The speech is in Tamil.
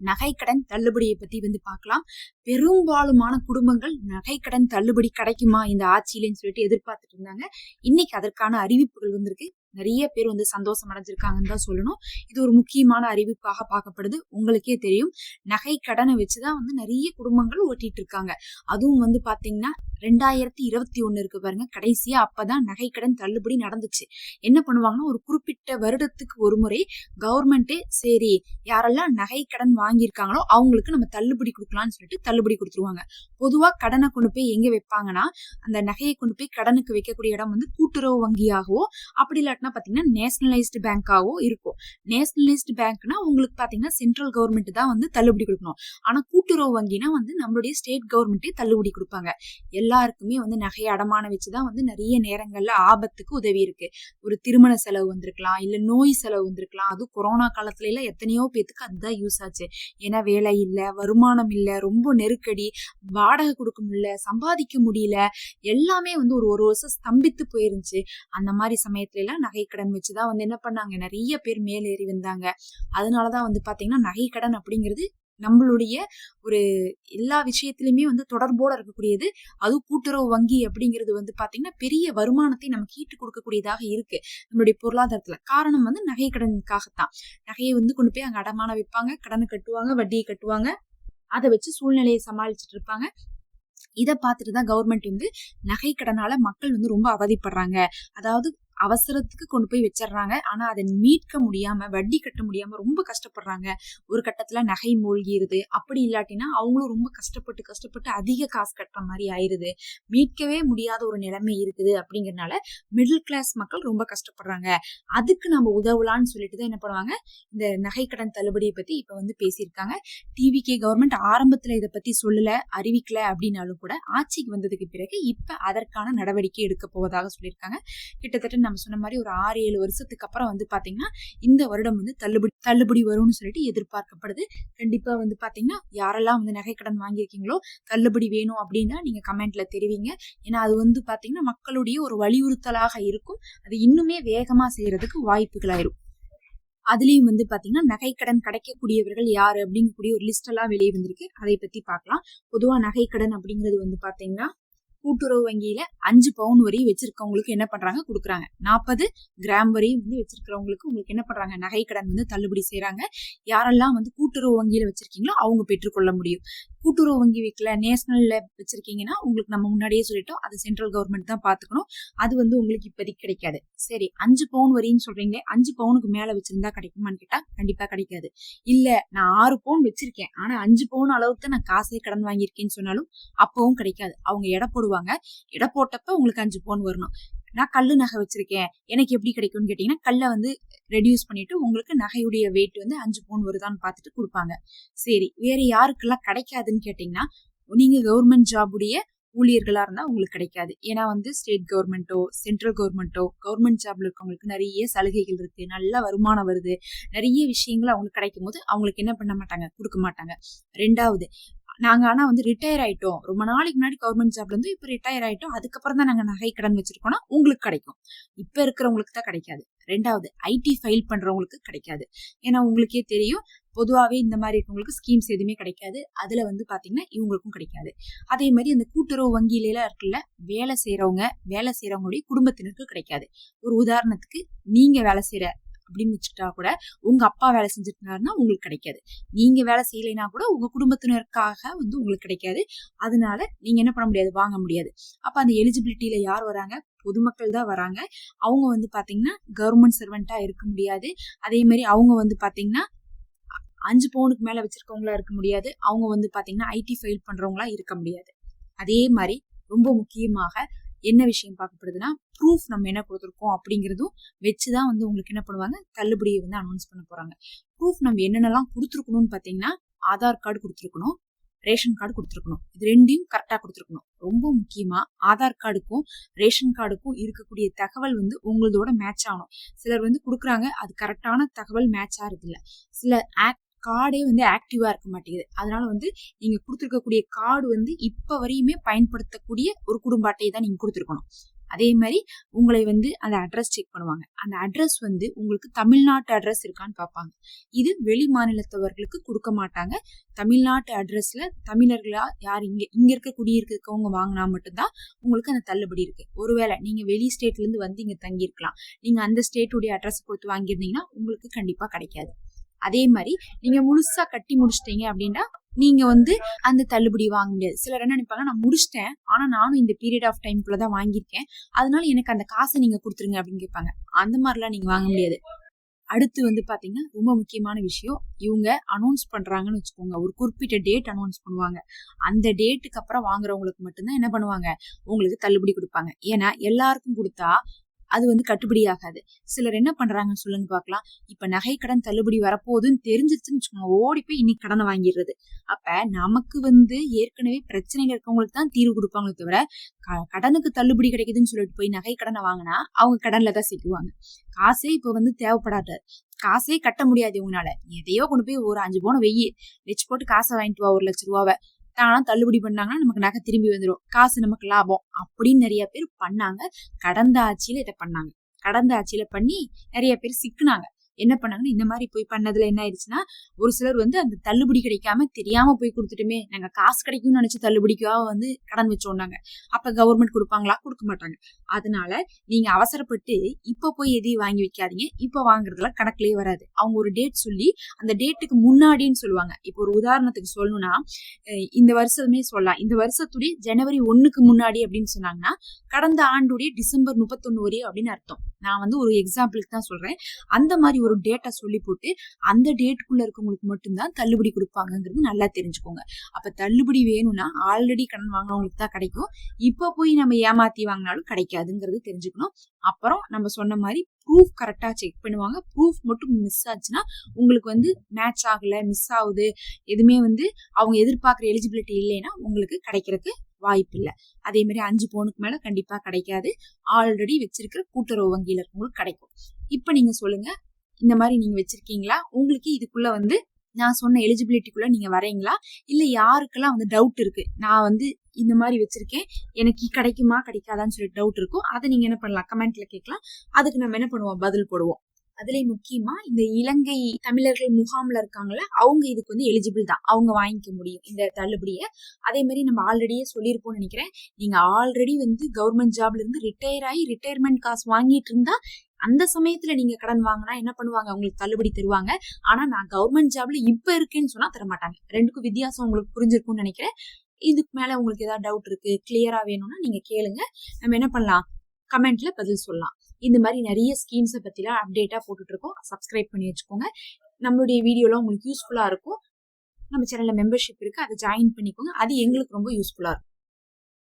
நகைக்கடன் தள்ளுபடியை பத்தி பார்க்கலாம். பெரும்பாலுமான குடும்பங்கள் நகைக்கடன் தள்ளுபடி கிடைக்குமா இந்த ஆட்சியிலன்னு சொல்லிட்டு எதிர்பார்த்துட்டு இருந்தாங்க. இன்னைக்கு அதற்கான அறிவிப்புகள் வந்திருக்கு. நிறைய பேர் சந்தோஷம் அடைஞ்சிருக்காங்கன்னு தான் சொல்லணும். இது ஒரு முக்கியமான அறிவிப்பாக பார்க்கப்படுது. உங்களுக்கே தெரியும், நகை கடனை வச்சுதான் நிறைய குடும்பங்கள் ஓட்டிட்டு இருக்காங்க. அதுவும் பாத்தீங்கன்னா 2021 இருக்கு பாருங்க, கடைசியா அப்பதான் நகைக்கடன் தள்ளுபடி நடந்துச்சு. என்ன பண்ணுவாங்கன்னா, ஒரு குறிப்பிட்ட வருடத்துக்கு ஒரு முறை கவர்மெண்டே சரி யாரெல்லாம் நகை கடன் வாங்கியிருக்காங்களோ அவங்களுக்கு நம்ம தள்ளுபடி கொடுக்கலாம்னு சொல்லிட்டு தள்ளுபடி கொடுத்துருவாங்க. பொதுவா கடனை கொண்டு போய் எங்க வைப்பாங்கன்னா, அந்த நகையை கொண்டு போய் கடனுக்கு வைக்கக்கூடிய இடம் கூட்டுறவு வங்கியாகவோ அப்படி இல்லாட்டினா பாத்தீங்கன்னா நேஷனலைஸ்டு பேங்காவோ இருக்கும். நேஷனலைஸ்டு பேங்க்னா உங்களுக்கு பாத்தீங்கன்னா சென்ட்ரல் கவர்மெண்ட் தான் தள்ளுபடி கொடுக்கணும். ஆனா கூட்டுறவு வங்கினா நம்மளுடைய ஸ்டேட் கவர்மெண்டே தள்ளுபடி கொடுப்பாங்க. எல்லாருக்குமே நகையை அடமான வச்சுதான் நிறைய நேரங்கள்ல ஆபத்துக்கு உதவி இருக்கு. ஒரு திருமண செலவு வந்திருக்கலாம், இல்ல நோய் செலவு வந்திருக்கலாம். அது கொரோனா காலத்துல எல்லாம் எத்தனையோ பேத்துக்கு அதுதான் யூஸ் ஆச்சு. ஏன்னா வேலை இல்ல, வருமானம் இல்ல, ரொம்ப நெருக்கடி, வாடகை கொடுக்க முடியல, சம்பாதிக்க முடியல, எல்லாமே ஒரு வருஷம் ஸ்தம்பித்து போயிருந்துச்சு. அந்த மாதிரி சமயத்துல எல்லாம் நகை கடன் வச்சுதான் என்ன பண்ணாங்க, நிறைய பேர் மேலேறி வந்தாங்க. அதனாலதான் பாத்தீங்கன்னா நகை கடன் அப்படிங்கிறது நம்மளுடைய ஒரு எல்லா விஷயத்திலுமே தொடர்போட இருக்கக்கூடியது. அதுவும் கூட்டுறவு வங்கி அப்படிங்கிறது பாத்தீங்கன்னா பெரிய வருமானத்தை நமக்கு ஈட்டு கொடுக்கக்கூடியதாக இருக்கு நம்மளுடைய பொருளாதாரத்துல. காரணம் நகை கடனுக்காகத்தான். நகையை கொண்டு போய் அங்க அடமான வைப்பாங்க, கடனை கட்டுவாங்க, வட்டியை கட்டுவாங்க, அதை வச்சு சூழ்நிலையை சமாளிச்சுட்டு இருப்பாங்க. இதை பார்த்துட்டுதான் கவர்மெண்ட் நகை கடனால மக்கள் ரொம்ப அவதிப்படுறாங்க. அதாவது அவசரத்துக்கு கொண்டு போய் வச்சிடறாங்க, ஆனா அதை மீட்க முடியாம, வட்டி கட்ட முடியாம ரொம்ப கஷ்டப்படுறாங்க. ஒரு கட்டத்துல நகை மூழ்கிடுது. அப்படி இல்லாட்டினா அவங்களும் ரொம்ப கஷ்டப்பட்டு அதிக காசு கட்டுற மாதிரி ஆயிருது. மீட்கவே முடியாத ஒரு நிலைமை இருக்குது. அப்படிங்கறதுனால மிடில் கிளாஸ் மக்கள் ரொம்ப கஷ்டப்படுறாங்க. அதுக்கு நம்ம உதவலான்னு சொல்லிட்டு தான் என்ன பண்ணுவாங்க, இந்த நகை கடன் தள்ளுபடியை பத்தி இப்ப பேசியிருக்காங்க. டிவிகே கவர்மெண்ட் ஆரம்பத்துல இதை பத்தி சொல்லல, அறிவிக்கல அப்படின்னாலும் கூட ஆட்சிக்கு வந்ததுக்கு பிறகு இப்ப அதற்கான நடவடிக்கை எடுக்க போவதாக சொல்லியிருக்காங்க. கிட்டத்தட்ட நம்ம சொன்ன மாதிரி ஒரு 6-7 வருஷத்துக்கு அப்புறம் பாத்தீங்கன்னா இந்த வருடம் தள்ளுபடி வரும்னு சொல்லிட்டு எதிர்பார்க்கப்படுது. கண்டிப்பா பாத்தீங்கன்னா யாரெல்லாம் நகை கடன் வாங்கியிருக்கீங்களோ தள்ளுபடி வேணும் அப்படின்னா நீங்க கமெண்ட்ல தெரிவிங்க. ஏன்னா அது பாத்தீங்கன்னா மக்களுடைய ஒரு வலியுறுத்தலாக இருக்கும். அது இன்னுமே வேகமா செய்யறதுக்கு வாய்ப்புகளாயிரும். அதுலயும் பாத்தீங்கன்னா நகை கடன் கிடைக்கக்கூடியவர்கள் யாரு அப்படிங்கக்கூடிய ஒரு லிஸ்ட் எல்லாம் வெளியே வந்திருக்கு. அதை பத்தி பார்க்கலாம். பொதுவா நகை கடன் அப்படிங்கிறது பாத்தீங்கன்னா கூட்டுறவு வங்கியில 5 பவுன் வரி வச்சிருக்கவங்களுக்கு என்ன பண்றாங்க, கொடுக்குறாங்க. 40 கிராம் வரி வச்சிருக்கிறவங்களுக்கு உங்களுக்கு என்ன பண்றாங்க, நகை கடன் தள்ளுபடி செய்யறாங்க. யாரெல்லாம் கூட்டுறவு வங்கியில வச்சிருக்கீங்களோ அவங்க பெற்றுக்கொள்ள முடியும். கூட்டுறவு வங்கி வைக்கல, நேஷனல்ல வச்சிருக்கீங்கன்னா உங்களுக்கு நம்ம முன்னாடியே சொல்லிட்டோம், அது சென்ட்ரல் கவர்மெண்ட் தான் பாத்துக்கணும். அது உங்களுக்கு இப்போதைக்கு கிடைக்காது. சரி, 5 பவுன் வரின்னு சொல்றீங்களே, 5 பவுனுக்கு மேல வச்சிருந்தா கிடைக்குமான்னு கேட்டா கண்டிப்பா கிடைக்காது. இல்ல நான் 6 பவுன் வச்சிருக்கேன், ஆனா 5 பவுன் அளவுக்கு நான் காசே கடன் வாங்கியிருக்கேன்னு சொன்னாலும் அப்பவும் கிடைக்காது. அவங்க எடை போடுவாங்க. எடை போட்டப்ப உங்களுக்கு 5 பவுன் வரணும். நான் கல்லு நகை வச்சிருக்கேன், எனக்கு எப்படி கிடைக்கும்னு கேட்டீங்கன்னா கல்லை ரெடியூஸ் பண்ணிட்டு உங்களுக்கு நகையுடைய வெயிட் 5 பவுன் வருதான்னு பார்த்துட்டு கொடுப்பாங்க. சரி, வேற யாருக்கெல்லாம் கிடைக்காதுன்னு கேட்டீங்கன்னா, நீங்க கவர்மெண்ட் ஜாபுடைய ஊழியர்களா இருந்தா உங்களுக்கு கிடைக்காது. ஏன்னா ஸ்டேட் கவர்மெண்டோ சென்ட்ரல் கவர்மெண்டோ கவர்மெண்ட் ஜாப்ல இருக்கவங்களுக்கு நிறைய சலுகைகள் இருக்கு, நல்ல வருமானம் வருது, நிறைய விஷயங்கள் அவங்களுக்கு கிடைக்கும் போது அவங்களுக்கு என்ன பண்ண மாட்டாங்க, கொடுக்க மாட்டாங்க. 2வது, நாங்க ஆனா ரிட்டையர் ஆயிட்டோம், ரொம்ப நாளைக்கு முன்னாடி கவர்மெண்ட் ஜாப்ல இருந்து இப்ப ரிட்டையர் ஆயிட்டோம், அதுக்கப்புறம் தான் நாங்க நகை கடன் வச்சிருக்கோம்னா உங்களுக்கு கிடைக்கும். இப்ப இருக்கிறவங்களுக்கு தான் கிடைக்காது. 2வது, ஐடி ஃபைல் பண்றவங்களுக்கு கிடைக்காது. ஏன்னா உங்களுக்கே தெரியும், பொதுவாவே இந்த மாதிரி இருக்கவங்களுக்கு ஸ்கீம்ஸ் எதுவுமே கிடைக்காது. அதுல பாத்தீங்கன்னா இவங்களுக்கும் கிடைக்காது. அதே மாதிரி அந்த கூட்டுறவு வங்கியில எல்லாம் இருக்குல்ல, வேலை செய்யறவங்களுடைய குடும்பத்தினருக்கு கிடைக்காது. ஒரு உதாரணத்துக்கு நீங்க வேலை செய்யற அப்படின்னு வச்சுட்டா கூட, உங்க அப்பா வேலை செஞ்சுட்டாருன்னா உங்களுக்கு கிடைக்காது. நீங்க வேலை செய்யலைன்னா கூட உங்க குடும்பத்தினருக்காக உங்களுக்கு கிடைக்காது. அதனால நீங்க என்ன பண்ண முடியாது, வாங்க முடியாது. அப்ப அந்த எலிஜிபிலிட்டியில யார் வராங்க, பொதுமக்கள் தான் வராங்க. அவங்க பாத்தீங்கன்னா கவர்மெண்ட் சர்வெண்டா இருக்க முடியாது. அதே மாதிரி அவங்க பாத்தீங்கன்னா 5 பவுனுக்கு மேல வச்சிருக்கவங்களா இருக்க முடியாது. அவங்க பாத்தீங்கன்னா ஐடி ஃபைல் பண்றவங்களா இருக்க முடியாது. அதே மாதிரி ரொம்ப முக்கியமாக என்ன விஷயம் பார்க்கப்படுதுன்னா, ப்ரூஃப் நம்ம என்ன கொடுத்துருக்கோம் அப்படிங்கிறதும் வச்சுதான் உங்களுக்கு என்ன பண்ணுவாங்க, தள்ளுபடியை அனௌன்ஸ் பண்ண போறாங்க. ப்ரூஃப் நம்ம என்னென்னலாம் கொடுத்துருக்கணும்னு பாத்தீங்கன்னா, ஆதார் கார்டு கொடுத்துருக்கணும், ரேஷன் கார்டு கொடுத்துருக்கணும். இது 2யும் கரெக்டா கொடுத்துருக்கணும். ரொம்ப முக்கியமா ஆதார் கார்டுக்கும் ரேஷன் கார்டுக்கும் இருக்கக்கூடிய தகவல் உங்களதோட மேட்ச் ஆகணும். சிலர் கொடுக்குறாங்க, அது கரெக்டான தகவல் மேட்ச் ஆகுறது இல்ல. சில கார்டே ஆக்டிவா இருக்க மாட்டேங்குது. அதனால நீங்க கொடுத்துருக்கக்கூடிய கார்டு இப்ப வரையுமே பயன்படுத்தக்கூடிய ஒரு குடும்ப அட்டையை தான் நீங்க கொடுத்துருக்கணும். அதே மாதிரி உங்களை வந்து அந்த அட்ரஸ் செக் பண்ணுவாங்க. அந்த அட்ரஸ் வந்து உங்களுக்கு தமிழ்நாட்டு அட்ரஸ் இருக்கான்னு பார்ப்பாங்க. இது வெளி மாநிலத்தவர்களுக்கு கொடுக்க மாட்டாங்க. தமிழ்நாட்டு அட்ரஸ்ல தமிழர்களா யார் இங்க இருக்க குடியிருக்கவங்க வாங்கினா மட்டும்தான் உங்களுக்கு அந்த தள்ளுபடி இருக்கு. ஒருவேளை நீங்க வெளி ஸ்டேட்ல இருந்து வந்து இங்க தங்கி இருக்கலாம், நீங்க அந்த ஸ்டேட்டுடைய அட்ரஸ் கொடுத்து வாங்கியிருந்தீங்கன்னா உங்களுக்கு கண்டிப்பா கிடைக்காது. அதே மாதிரி நீங்க முழுசா கட்டி முடிச்சிட்டீங்க அப்படின்னா நீங்க வந்து அந்த தள்ளுபடி வாங்க முடியாது. சிலர் என்ன நினைப்பாங்க, நான் முடிச்சிட்டேன் ஆனா நானும் இந்த பீரியட் ஆஃப் டைம்குள்ளதான் வாங்கியிருக்கேன், அதனால எனக்கு அந்த காசை நீங்க கொடுத்துருங்க அப்படின்னு கேட்பாங்க. அந்த மாதிரிலாம் நீங்க வாங்க முடியாது. அடுத்து வந்து பாத்தீங்கன்னா ரொம்ப முக்கியமான விஷயம், இவங்க அனௌன்ஸ் பண்றாங்கன்னு வச்சுக்கோங்க, ஒரு குறிப்பிட்ட டேட் அனௌன்ஸ் பண்ணுவாங்க. அந்த டேட்டுக்கு அப்புறம் வாங்குறவங்களுக்கு மட்டும்தான் என்ன பண்ணுவாங்க, உங்களுக்கு தள்ளுபடி கொடுப்பாங்க. ஏன்னா எல்லாருக்கும் கொடுத்தா அது வந்து கட்டுப்படி ஆகாது. சிலர் என்ன பண்றாங்கன்னு சொல்லுங்க பாக்கலாம், இப்ப நகை கடன் தள்ளுபடி வரப்போகுதுன்னு தெரிஞ்சிருச்சுன்னு வச்சுக்கோங்க, ஓடி போய் இன்னைக்கு கடனை வாங்கிடுறது. அப்ப நமக்கு வந்து ஏற்கனவே பிரச்சனைகள் இருக்கவங்களுக்கு தான் தீர்வு கொடுப்பாங்களே தவிர, கடனுக்கு தள்ளுபடி கிடைக்குதுன்னு சொல்லிட்டு போய் நகை கடனை வாங்கினா அவங்க கடன்ல தான் சிக்குவாங்க. காசே இப்ப வந்து தேவைப்படாது, காசே கட்ட முடியாது இவங்கனால, எதையோ கொண்டு போய் ஒரு 5 பவுன் வச்சு போட்டு காசை வாங்கிட்டு வா 1 லட்ச ரூபாவை, தானா தள்ளுபடி பண்ணாங்கன்னா நமக்கு நகை திரும்பி வந்துடும், காசு நமக்கு லாபம் அப்படின்னு நிறைய பேர் பண்ணாங்க. கடந்த ஆட்சியில இதை பண்ணாங்க. கடந்த ஆட்சியில பண்ணி நிறைய பேர் சிக்குனாங்க. என்ன பண்ணாங்கன்னா, இந்த மாதிரி போய் பண்ணதுல என்ன ஆயிடுச்சுன்னா, ஒரு சிலர் வந்து அந்த தள்ளுபடி கிடைக்காம தெரியாம போய் கொடுத்துட்டுமே நாங்க காசு கிடைக்கும்னு நினைச்சு தள்ளுபடிக்காக வந்து கடன் வச்சோம்னாங்க. அப்ப கவர்மெண்ட் கொடுப்பாங்களா? கொடுக்க மாட்டாங்க. அதனால நீங்க அவசரப்பட்டு இப்ப போய் எதையும் வாங்கி வைக்காதீங்க. இப்ப வாங்குறதுல கணக்குலயே வராது. அவங்க ஒரு டேட் சொல்லி அந்த டேட்டுக்கு முன்னாடின்னு சொல்லுவாங்க. இப்போ ஒரு உதாரணத்துக்கு சொல்லணும்னா, இந்த வருஷமே சொல்லலாம், இந்த வருஷத்துடைய ஜனவரி 1க்கு முன்னாடி அப்படின்னு சொன்னாங்கன்னா கடந்த ஆண்டுடைய டிசம்பர் 31 வரையும் அப்படின்னு அர்த்தம். நான் வந்து ஒரு எக்ஸாம்பிளுக்கு தான் சொல்றேன். அந்த மாதிரி ஒரு டேட்டா சொல்லி போட்டு அந்த டேட்டுக்குள்ள இருக்கவங்களுக்கு மட்டும்தான் தள்ளுபடி கொடுப்பாங்கிறது நல்லா தெரிஞ்சுக்கோங்க. அப்ப தள்ளுபடி வேணும்னா ஆல்ரெடி கடன் வாங்கினவங்களுக்கு தான் கிடைக்கும். இப்ப போய் நம்ம ஏமாத்தி வாங்கினாலும் கிடைக்காதுங்கிறது தெரிஞ்சுக்கணும். அப்புறம் நம்ம சொன்ன மாதிரி ப்ரூஃப் கரெக்டா செக் பண்ணுவாங்க. ப்ரூஃப் மட்டும் மிஸ் ஆச்சுன்னா உங்களுக்கு வந்து மேட்ச் ஆகல, மிஸ் ஆகுது, எதுவுமே வந்து அவங்க எதிர்பார்க்குற எலிஜிபிலிட்டி இல்லைன்னா உங்களுக்கு கிடைக்கிறதுக்கு வாய்ப்பு இல்லை. அதே மாதிரி 5 பவுனுக்கு மேல கண்டிப்பா கிடைக்காது. ஆல்ரெடி வச்சிருக்கிற கூட்டுறவு வங்கியில இருக்கவங்களுக்கு கிடைக்கும். இப்ப நீங்க சொல்லுங்க, இந்த மாதிரி நீங்க வச்சிருக்கீங்களா? உங்களுக்கு இதுக்குள்ள வந்து நான் சொன்ன எலிஜிபிலிட்டிக்குள்ள நீங்க வரீங்களா? இல்ல யாருக்கெல்லாம் வந்து டவுட் இருக்கு, நான் வந்து இந்த மாதிரி வச்சிருக்கேன் எனக்கு கிடைக்குமா கிடைக்காதான்னு சொல்லி டவுட் இருக்கும், அதை நீங்க என்ன பண்ணலாம், கமெண்ட்ல கேட்கலாம். அதுக்கு நம்ம என்ன பண்ணுவோம், பதில் போடுவோம். அதுலயும் முக்கியமா இந்த இலங்கை தமிழர்கள் முகாம்ல இருக்காங்கல்ல, அவங்க இதுக்கு வந்து எலிஜிபிள் தான், அவங்க வாங்கிக்க முடியும் இந்த தள்ளுபடியை. அதே மாதிரி நம்ம ஆல்ரெடியே சொல்லியிருப்போம்னு நினைக்கிறேன், நீங்க ஆல்ரெடி வந்து கவர்மெண்ட் ஜாப்ல இருந்து ரிட்டையர் ஆகி ரிட்டையர்மெண்ட் காசு வாங்கிட்டு இருந்தா அந்த சமயத்துல நீங்க கடன் வாங்கினா என்ன பண்ணுவாங்க, உங்களுக்கு தள்ளுபடி தருவாங்க. ஆனா நான் கவர்மெண்ட் ஜாப்ல இப்ப இருக்கேன்னு சொன்னா தரமாட்டாங்க. ரெண்டுக்கும் வித்தியாசம் உங்களுக்கு புரிஞ்சிருக்கும்னு நினைக்கிறேன். இதுக்கு மேல உங்களுக்கு ஏதாவது டவுட் இருக்கு, கிளியரா வேணும்னா நீங்க கேளுங்க, நம்ம என்ன பண்ணலாம், கமெண்ட்ல பதில் சொல்லலாம். இந்த மாதிரி நிறைய ஸ்கீம்ஸை பத்திலாம் அப்டேட்டா போட்டுட்டு இருக்கோம். சப்ஸ்கிரைப் பண்ணி வச்சுக்கோங்க. நம்மளுடைய வீடியோலாம் உங்களுக்கு யூஸ்ஃபுல்லா இருக்கும். நம்ம சேனல்ல மெம்பர்ஷிப் இருக்கு, அதை ஜாயின் பண்ணிக்கோங்க. அது எங்களுக்கு ரொம்ப யூஸ்ஃபுல்லா இருக்கும்.